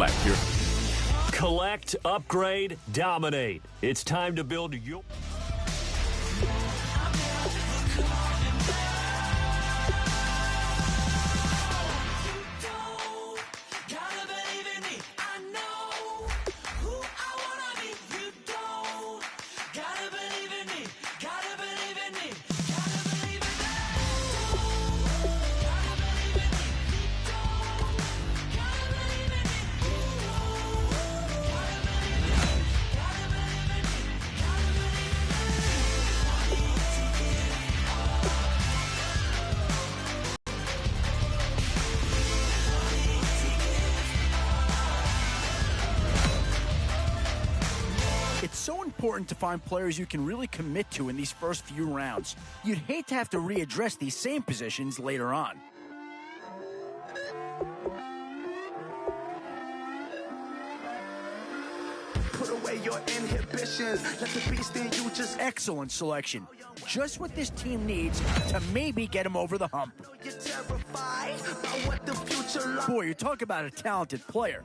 collect your... Collect, upgrade, dominate. It's time to build your... It's so important to find players you can really commit to in these first few rounds. You'd hate to have to readdress these same positions later on. Put away your inhibitions. Let the beast in you just... Excellent selection. Just what this team needs to maybe get him over the hump. You're terrified about what the future looks. Boy, you talk about a talented player.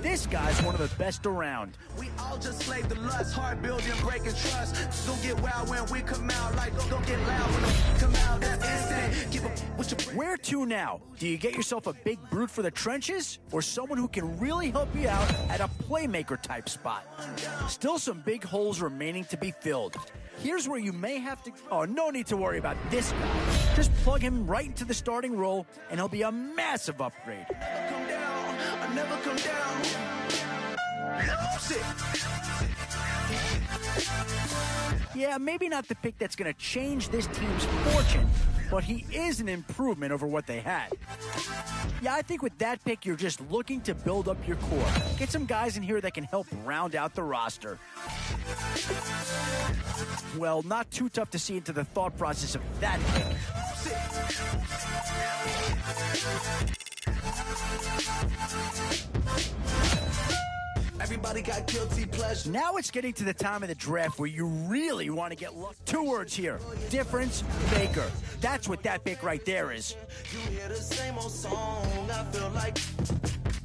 This guy's one of the best around. We all just slave to lust, heart building, breaking trust. Don't get wild when we come out, like don't get loud when we come out. That's instant. Give up what you... Where to now? Do you get yourself a big brute for the trenches, or someone who can really help you out at a playmaker type spot? Still some big holes remaining to be filled. Here's where you may have to... Oh, no need to worry about this guy. Just plug him right into the starting role, and he'll be a massive upgrade. Come down, I never come down. Lose it. Yeah, maybe not the pick that's going to change this team's fortune, but he is an improvement over what they had. Yeah, I think with that pick, you're just looking to build up your core. Get some guys in here that can help round out the roster. Well, not too tough to see into the thought process of that pick. Everybody got guilty pleasure. Now it's getting to the time of the draft where you really want to get lucky. 2 words here: difference maker. That's what that pick right there is. You hear the same old song. I feel like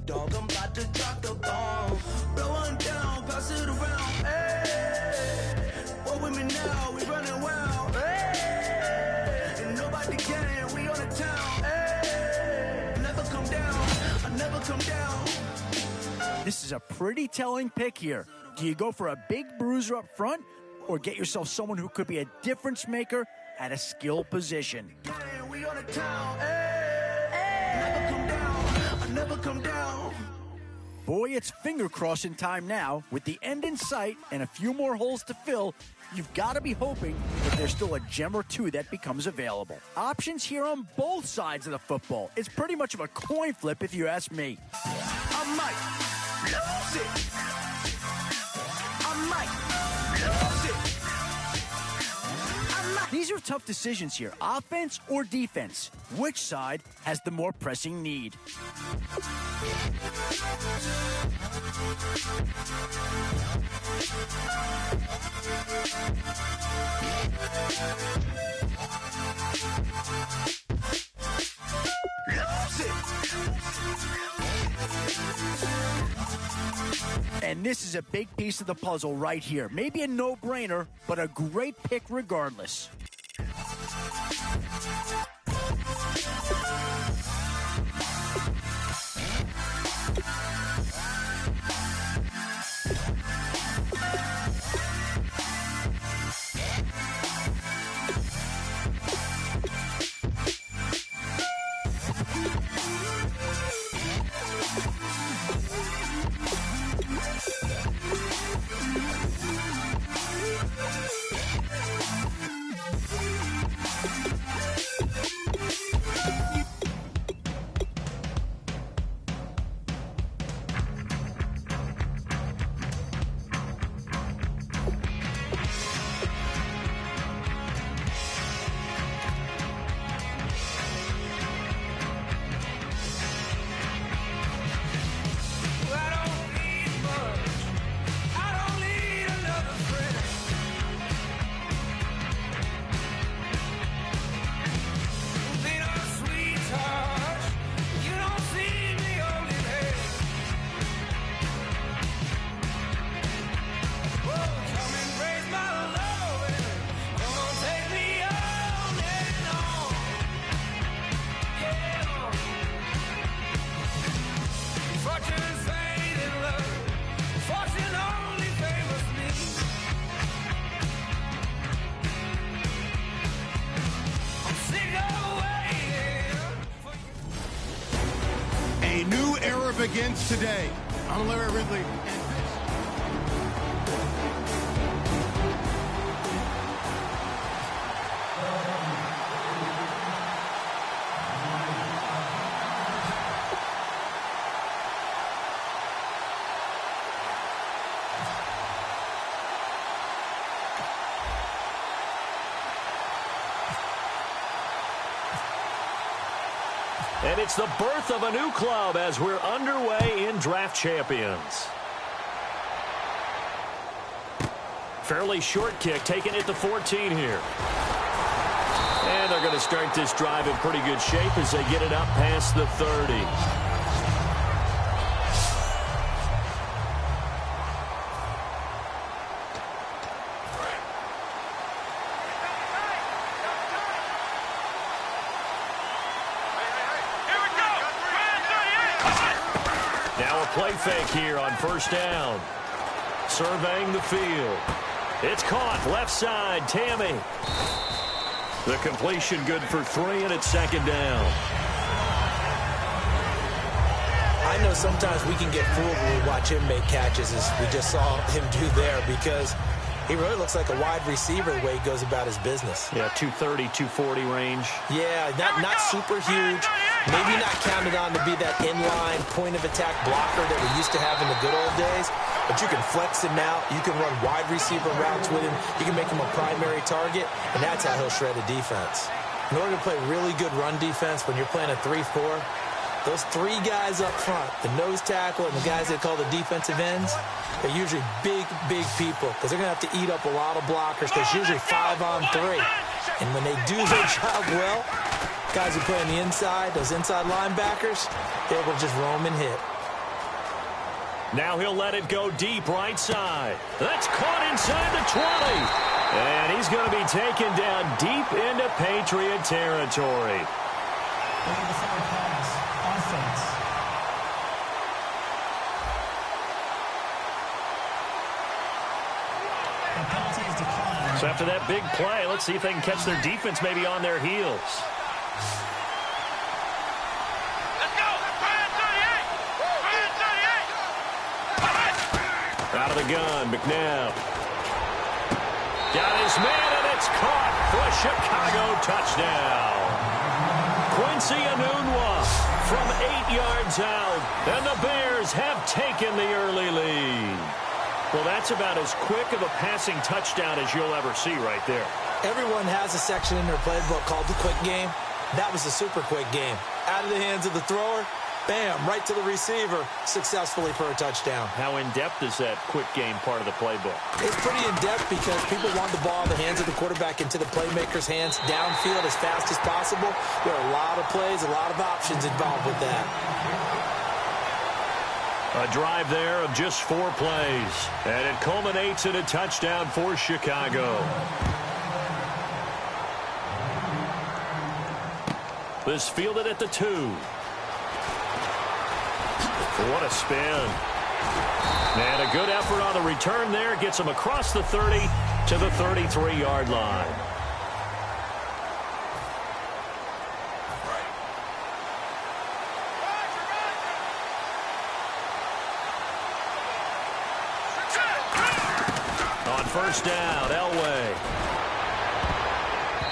dog, I'm about to drop the bomb. Blow one down, pass it around. Hey, what with me now? We running wild. Hey, and nobody can. We on the town. Hey, never come down. I never come down. This is a pretty telling pick here. Do you go for a big bruiser up front, or get yourself someone who could be a difference maker at a skill position? We on the town. Hey, never come down. I never come down. Boy, it's finger crossing time now. With the end in sight and a few more holes to fill, you've got to be hoping that there's still a gem or two that becomes available. Options here on both sides of the football. It's pretty much of a coin flip if you ask me. I might lose it. I might lose it. I might. These are tough decisions here. Offense or defense? Which side has the more pressing need? Lose it. And this is a big piece of the puzzle right here. Maybe a no-brainer, but a great pick regardless. begins today. I'm Larry Ridley, and And it's the birth of a new club as we're underway in Draft Champions. Fairly short kick, taking it to 14 here. And they're going to start this drive in pretty good shape as they get it up past the 30. Play fake here on first down. Surveying the field. It's caught left side. Tammy. The completion good for 3, and it's second down. I know sometimes we can get fooled when we watch him make catches, as we just saw him do there, because he really looks like a wide receiver the way he goes about his business. Yeah, 230, 240 range. Yeah, not super huge. Maybe not counted on to be that inline point-of-attack blocker that we used to have in the good old days, but you can flex him out. You can run wide receiver routes with him. You can make him a primary target, and that's how he'll shred a defense. In order to play really good run defense when you're playing a 3-4, those 3 guys up front, the nose tackle and the guys they call the defensive ends, they're usually big people because they're going to have to eat up a lot of blockers because usually 5 on 3. And when they do their job well, guys who play on the inside, those inside linebackers, they're able to just roam and hit. Now he'll let it go deep right side. That's caught inside the 20. And he's going to be taken down deep into Patriot territory. So after that big play, let's see if they can catch their defense maybe on their heels. Out of the gun, McNabb. Got his man, and it's caught for a Chicago touchdown. Quincy Enunwa from 8 yards out, and the Bears have taken the early lead. Well, that's about as quick of a passing touchdown as you'll ever see right there. Everyone has a section in their playbook called the quick game. That was a super quick game. Out of the hands of the thrower, bam, right to the receiver, successfully for a touchdown. How in-depth is that quick game part of the playbook? It's pretty in-depth because people want the ball in the hands of the quarterback into the playmaker's hands downfield as fast as possible. There are a lot of plays, a lot of options involved with that. A drive there of just 4 plays, and it culminates in a touchdown for Chicago. This fielded at the 2. What a spin. And a good effort on the return there. Gets him across the 30 to the 33-yard line. On first down, Elway.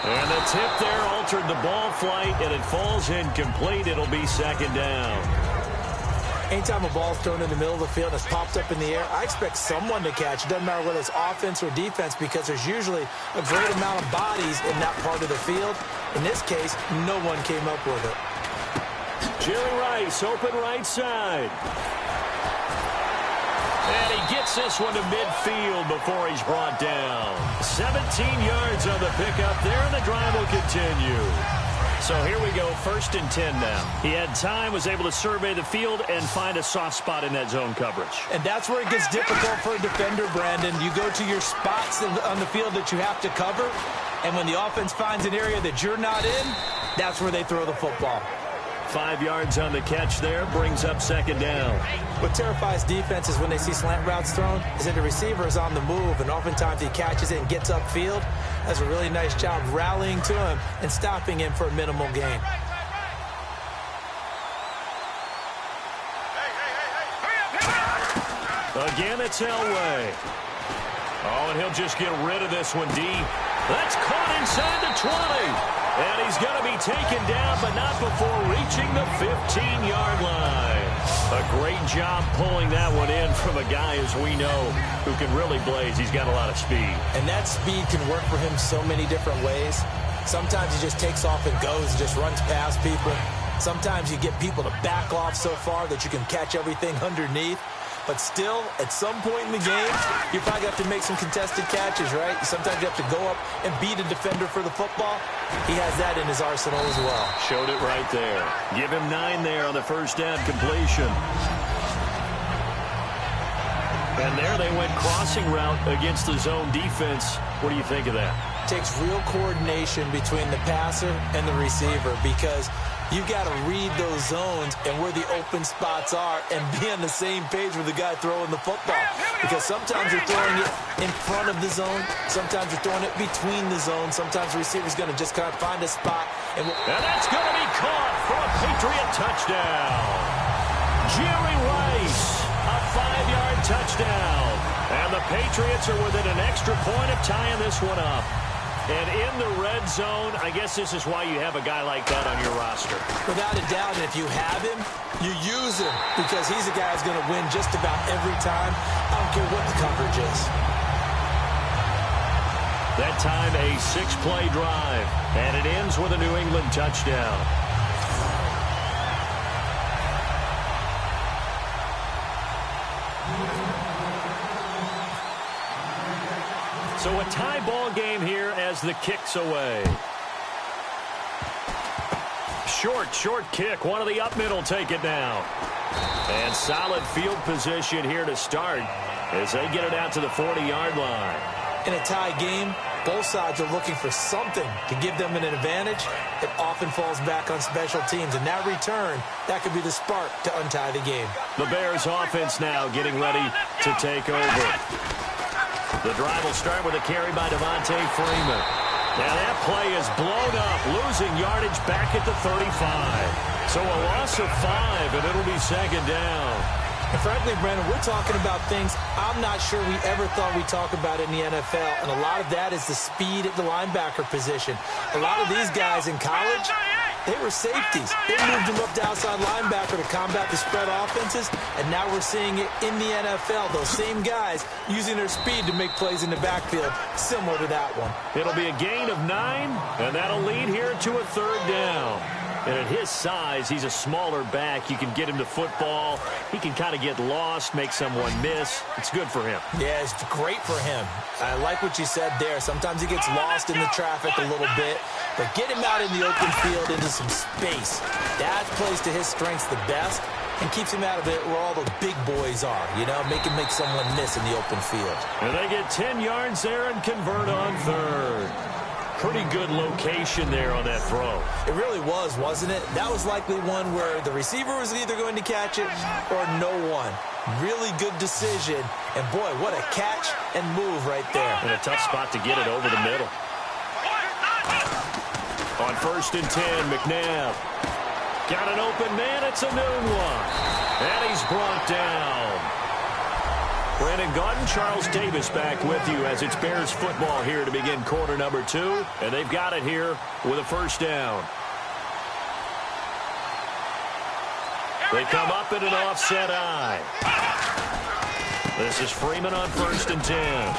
And the tip there altered the ball flight, and it falls incomplete. It'll be second down. Anytime a ball's thrown in the middle of the field and it's popped up in the air, I expect someone to catch. It doesn't matter whether it's offense or defense because there's usually a great amount of bodies in that part of the field. In this case, no one came up with it. Jerry Rice, open right side. And he gets this one to midfield before he's brought down. 17 yards on the pickup there, and the drive will continue. So here we go, 1st and 10 now. He had time, was able to survey the field and find a soft spot in that zone coverage. And that's where it gets difficult for a defender, Brandon. You go to your spots on the field that you have to cover, and when the offense finds an area that you're not in, that's where they throw the football. 5 yards on the catch there, brings up second down. What terrifies defenses when they see slant routes thrown is that the receiver is on the move, and oftentimes he catches it and gets upfield. Does a really nice job rallying to him and stopping him for a minimal gain. Again, it's Elway. Oh, and he'll just get rid of this one deep. That's caught inside the 20. And he's going to be taken down, but not before reaching the 15-yard line. A great job pulling that one in from a guy, as we know, who can really blaze. He's got a lot of speed. And that speed can work for him so many different ways. Sometimes he just takes off and goes and just runs past people. Sometimes you get people to back off so far that you can catch everything underneath. But still, at some point in the game, you probably have to make some contested catches, right? Sometimes you have to go up and beat a defender for the football. He has that in his arsenal as well. Showed it right there. Give him 9 there on the first down completion. And there they went crossing route against the zone defense. What do you think of that? Takes real coordination between the passer and the receiver, because you've got to read those zones and where the open spots are and be on the same page with the guy throwing the football. Because sometimes you're throwing it in front of the zone. Sometimes you're throwing it between the zones. Sometimes the receiver's going to just kind of find a spot. And that's going to be caught for a Patriot touchdown. Jerry Rice, a 5-yard touchdown. And the Patriots are within an extra point of tying this one up. And in the red zone, I guess this is why you have a guy like that on your roster. Without a doubt, and if you have him, you use him, because he's a guy who's going to win just about every time. I don't care what the coverage is. That time, a 6-play drive, and it ends with a New England touchdown. So a tie ball game here as the kick's away. Short kick. One of the up middle take it now. And solid field position here to start as they get it out to the 40-yard line. In a tie game, both sides are looking for something to give them an advantage. It often falls back on special teams. And that return, that could be the spark to untie the game. The Bears offense now getting ready to take over. The drive will start with a carry by Devontae Freeman. Now that play is blown up, losing yardage back at the 35. So a loss of 5, and it'll be second down. And frankly, Brandon, we're talking about things I'm not sure we ever thought we'd talk about in the NFL. And a lot of that is the speed at the linebacker position. A lot of these guys in college, they were safeties. They moved them up to outside linebacker to combat the spread offenses, and now we're seeing it in the NFL. Those same guys using their speed to make plays in the backfield, similar to that one. It'll be a gain of 9, and that'll lead here to a third down. And at his size, he's a smaller back. You can get him to football. He can kind of get lost, make someone miss. It's good for him. Yeah, it's great for him. I like what you said there. Sometimes he gets lost in the traffic a little bit, but get him out in the open field into some space. That plays to his strengths the best and keeps him out of it where all the big boys are, you know, make someone miss in the open field. And they get 10 yards there and convert on third. Pretty good location there on that throw. It really was, wasn't it? That was likely one where the receiver was either going to catch it or no one. Really good decision. And, boy, what a catch and move right there. And a tough spot to get it over the middle. On 1st and 10, McNabb. Got an open man. It's a noon one. And he's brought down. Brandon Gaudin, Charles Davis back with you as it's Bears football here to begin quarter number 2. And they've got it here with a first down. They come up in an offset eye. This is Freeman on 1st and 10.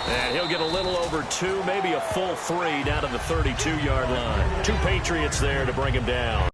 And he'll get a little over 2, maybe a full 3 down to the 32-yard line. 2 Patriots there to bring him down.